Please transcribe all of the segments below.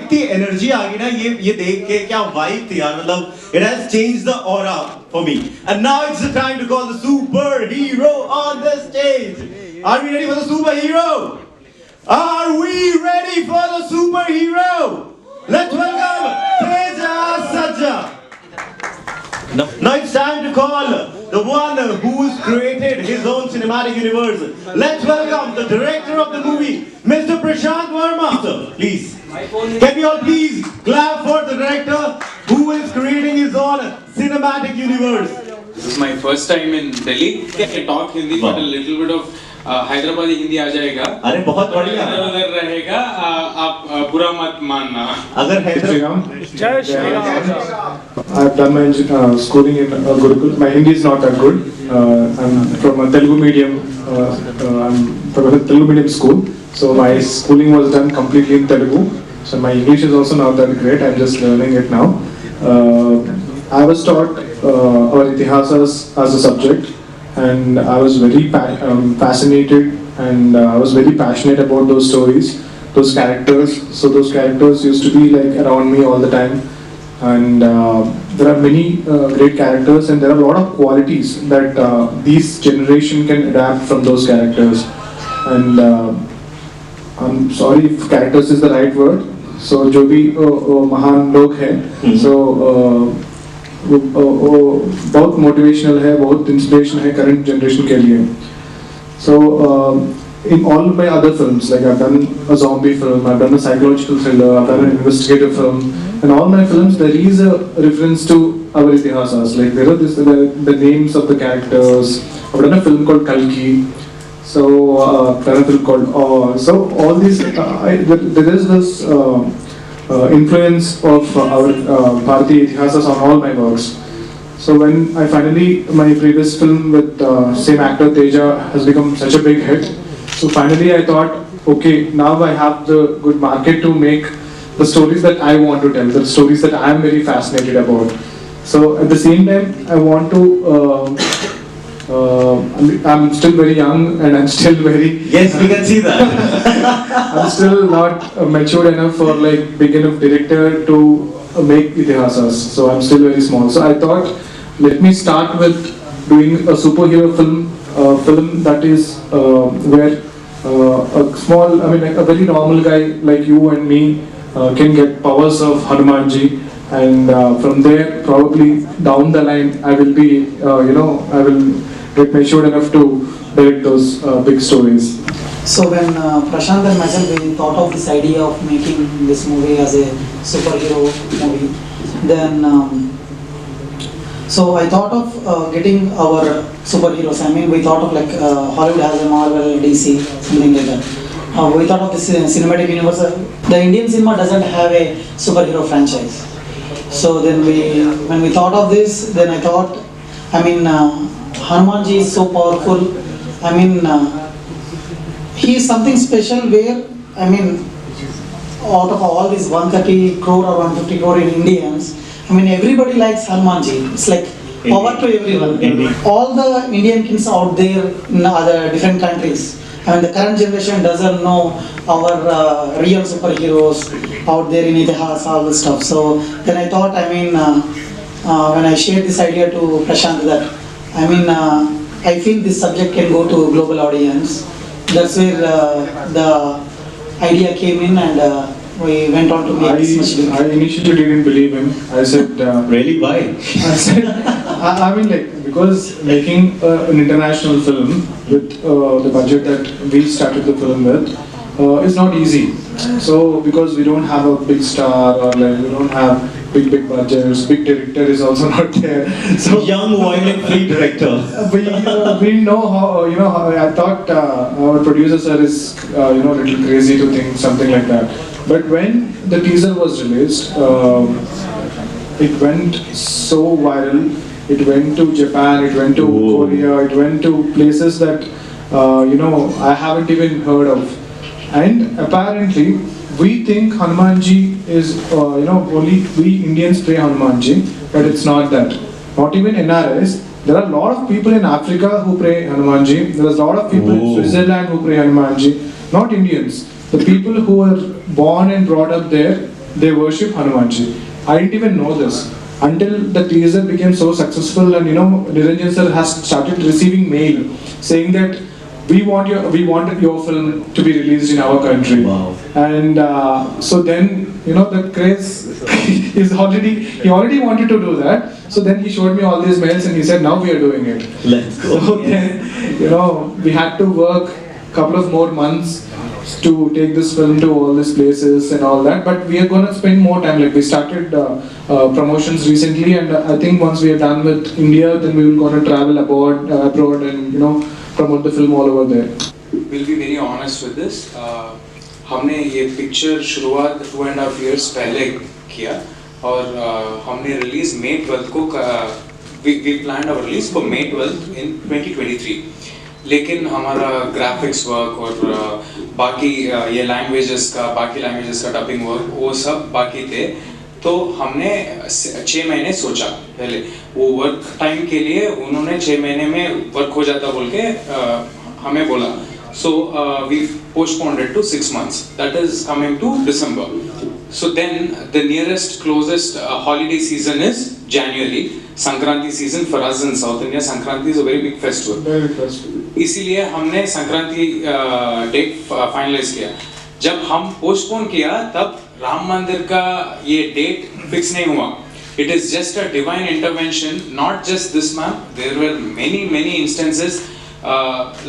कितनी एनर्जी आ गई ना ये देख के, क्या वाइब थी यार, मतलब it has changed the aura for me. And now it's the time to call the superhero on the stage. Are we ready for the superhero? Are we ready for the superhero? Let's welcome TEJA SAJJA. Now it's time to call the one who's created his own cinematic universe. Let's welcome the director of the movie, Mr. Prashanth Varma. Sir, please. Can we all please clap for the director who is creating his own cinematic universe? This is my first time in Delhi. I talk Hindi, but a little bit of Hyderabadi Hindi आ जाएगा. अरे बहुत बढ़िया. इधर रहेगा. आप बुरा मत मानना. अगर हैदराबाद. जय Shri Ram. I've done my schooling in Gurukul. My Hindi is not that good. I'm from a Telugu medium. I'm from a Telugu medium school. So my schooling was done completely in Telugu. So my English is also not that great. I'm just learning it now. I was taught our itihasas as a subject, and I was very fascinated, and I was very passionate about those stories, those characters. So those characters used to be like around me all the time, and there are many great characters, and there are a lot of qualities that this generation can adapt from those characters. And I'm sorry if characters is the right word. So जो भी महान लोग हैं, so बहुत motivational है, बहुत inspiration है current generation के लिए. So in all my other films, like I've done a zombie film, I've done a psychological thriller, I've done an investigative film, and all my films there is a reference to our itihasas. Like there are the names of the characters. I've done a film called Kalki. So done a film called so all these there is this influence of our Bharatiya itihasas on all my works. So when I finally, my previous film with same actor Teja has become such a big hit. So finally I thought, okay, now I have the good market to make the stories that I want to tell, the stories that I am very fascinated about. So at the same time, I want to I'm still very young, and I'm still very. Yes, we can see that. I'm still not matured enough for like big enough director to make itihasas. So I'm still very small. So I thought, let me start with doing a superhero film that is where a small, I mean like a very normal guy like you and me can get powers of Hanumanji. And from there, probably down the line, I will be, I will get matured enough to direct those big stories. So when Prashanth and myself, we thought of this idea of making this movie as a superhero movie, then so I thought of getting our superheroes. I mean, we thought of like Hollywood has a Marvel, DC, something like that. We thought of this cinematic universe. The Indian cinema doesn't have a superhero franchise. So then when we thought of this, then I thought, I mean, Hanumanji is so powerful. I mean, he is something special where, I mean, out of all these 130 crore or 150 crore in Indians, I mean, everybody likes Hanumanji. It's like power to everyone. Indeed. All the Indian kids out there in other different countries, and the current generation doesn't know our real superheroes out there in Itihas, all this stuff. So then I thought, I mean, when I shared this idea to Prashanth, that I mean, I feel this subject can go to global audience. That's where the idea came in, and we went on to make this much bigger. I initially didn't believe him. I said, Really? Why? I said, I mean, like, because making an international film with the budget that we started the film with is not easy. So, because we don't have a big star, or like we don't have big budgets, big director is also not there. So Young, violent, free director. we know how, how I thought our producer sir is, a little crazy to think something like that. But when the teaser was released, it went so viral. It went to Japan, it went to Korea, it went to places that, I haven't even heard of. And apparently, we think Hanumanji is, only we Indians pray Hanumanji, but it's not that. Not even NRS. There are a lot of people in Africa who pray Hanumanji. There are a lot of people in Switzerland who pray Hanumanji. Not Indians. The people who are born and brought up there, they worship Hanumanji. I didn't even know this until the teaser became so successful, and Niranjan sir has started receiving mail saying that we want your film to be released in our country. Wow. And so then the craze he already wanted to do that. So then he showed me all these mails and he said, now we are doing it. Let's go. So then we had to work a couple of more months to take this film to all these places and all that, but we are going to spend more time. Like we started promotions recently, and I think once we are done with India, then we will going to travel abroad and promote the film all over there. We'll be very honest with this. हमने ये picture शुरुआत 2.5 years पहले किया और हमने release May 12 को we planned our release for May 12 in 2023. लेकिन हमारा ग्राफिक्स वर्क और बाकी ये लैंग्वेजेस का डबिंग वर्क वो सब बाकी थे, तो हमने 6 महीने सोचा पहले वो वर्क टाइम के लिए, उन्होंने 6 महीने में वर्क हो जाता बोल के हमें बोला. So we postponed it to 6 months. That is coming to December. So then the nearest closest holiday season is January. Sankranti season for us in South India. Sankranti is a very big festival. Very festival. इसीलिए हमने Sankranti date finalise किया. जब हम postpone किया तब राम मंदिर का ये डेट फिक्स नहीं हुआ. It is just a divine intervention, not just this month. There were many instances.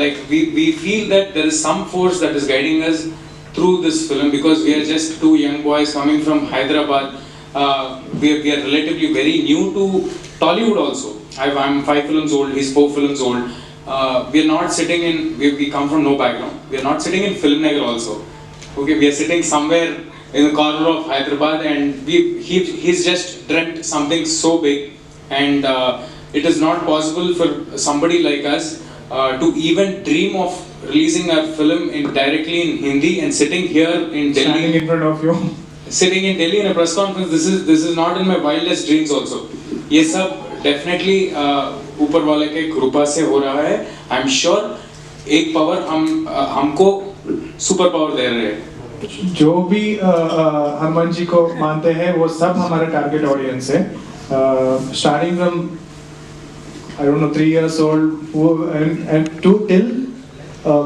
Like we feel that there is some force that is guiding us through this film, because we are just two young boys coming from Hyderabad. We are relatively very new to Tollywood also. I'm 5 films old, he's 4 films old. We are not sitting in, we come from no background. We are not sitting in Film Nagar also. Okay, we are sitting somewhere in the corner of Hyderabad, and he's just dreamt something so big, and it is not possible for somebody like us to even dream of releasing our film directly in Hindi and sitting here in Delhi. Standing in front of you. Sitting in Delhi in a press conference, this is not in my wildest dreams also. ये सब definitely ऊपर वाले के कृपा से हो रहा है. I'm sure एक पावर हमको सुपर पावर दे रहे हैं. जो भी हनुमान जी को मानते हैं वो सब हमारा टारगेट ऑडियंस है. Starting from I don't know 3 years old and to till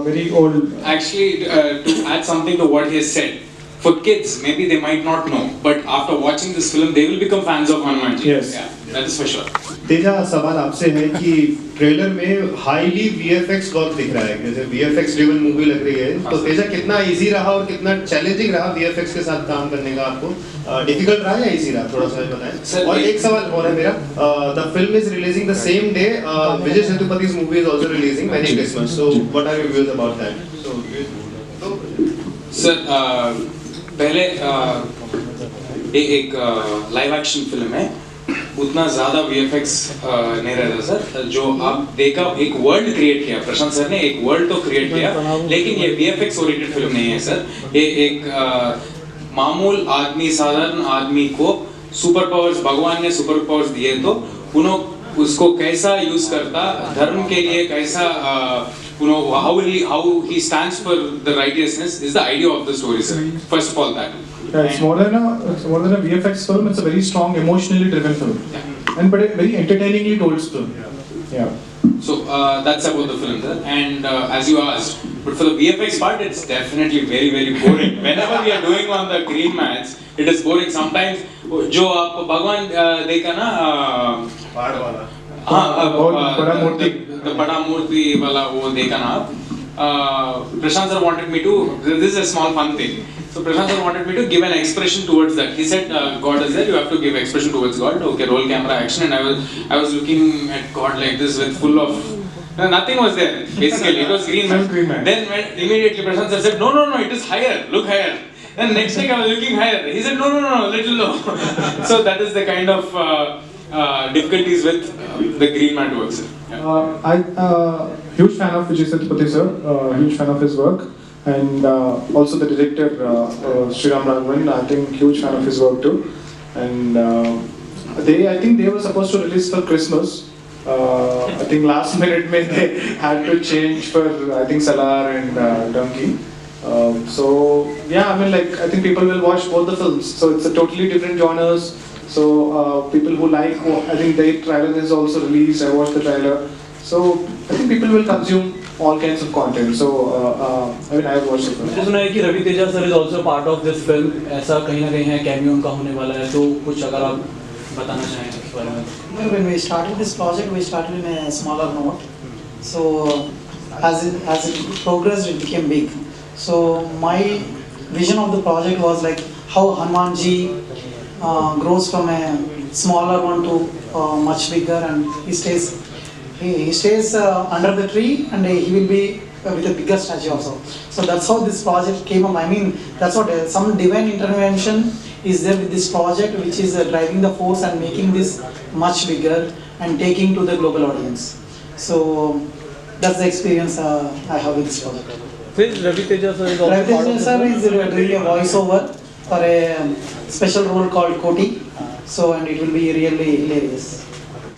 very old. Actually, to add something to what he has said, for kids maybe they might not know, but after watching this film they will become fans of Hanuman ji. Yes. Yeah, that is for sure. Teja, सवाल आपसे है कि trailer में highly VFX work दिख रहा है, जैसे VFX driven movie लग रही है, तो तेजा कितना इजी रहा और कितना चैलेंजिंग रहा VFX के साथ काम करने का? आपको डिफिकल्ट रहा या इजी रहा, थोड़ा सा बताएं. और एक सवाल और है मेरा, the film is releasing the same day Vijay Sethupathi's movie is also releasing, many Christmas, so what are your views about that? Sir पहले एक लाइव एक्शन फिल्म है, उतना ज्यादा VFX नहीं रहता सर. जो आप देखा, एक वर्ल्ड क्रिएट किया प्रशांत सर ने, एक वर्ल्ड तो क्रिएट किया, लेकिन ये VFX ओरिएंटेड फिल्म नहीं है सर. ये एक मामूल आदमी, साधारण आदमी को सुपर पावर्स, भगवान ने सुपर पावर्स दिए, तो उन्होंने उसको कैसा यूज करता धर्म के लिए, कैसा how he stands for the righteousness is the idea of the story, sir. First of all that. Yeah, it's more than a VFX film. It's a very strong, emotionally driven film, and but a very entertainingly told film. Yeah. So that's about the film, sir. And as you asked, but for the VFX part, it's definitely very boring. Whenever we are doing on the green mats, it is boring. Sometimes, जो आप भगवान देखा ना, पहाड़ वाला, बड़ा मूर्ति, the बड़ा मूर्ति वाला वो देखा ना आप. Prashanth sir wanted me to. This is a small fun thing. So Prashanth sir wanted me to give an expression towards that. He said, God is there, you have to give expression towards God. Okay, roll camera action, and I was looking at God like this with full of. Nothing was there. Basically, it was green man. Then immediately Prashanth sir said, no, it is higher. Look higher. Then next thing I was looking higher. He said, no, little low. So that is the kind of difficulties with the green man works. I huge fan of Vijay Sethupathi sir. Huge fan of his work. And also the director Sriram Raghavan, I think huge fan of his work too. And I think they were supposed to release for Christmas. I think last minute they had to change for I think Salar and Donkey. So yeah, I mean, like, I think people will watch both the films. So it's a totally different genres. So people who like, I think the trailer is also released. I watched the trailer. So I think people will consume all kinds of content. So I mean, I have watched the film. मैंने सुना है कि Ravi Teja sir is also part of this film, ऐसा कहीं ना कहीं है, cameo उनका होने वाला है, तो कुछ अगर आप बताना चाहें इस बारे में. Well, when we started this project, we started in a smaller note. So as it progressed, it became big. So my vision of the project was like how Hanuman ji grows from a smaller one to much bigger, and he stays under the tree, and he will be with a bigger statue also. So that's how this project came up. I mean, that's what some divine intervention is there with this project, which is driving the force and making this much bigger and taking to the global audience. So that's the experience I have with this project. फिर Ravi Teja sir is Ravi also Teja sir is doing a voiceover for a special role called Koti. So, and it will be really hilarious.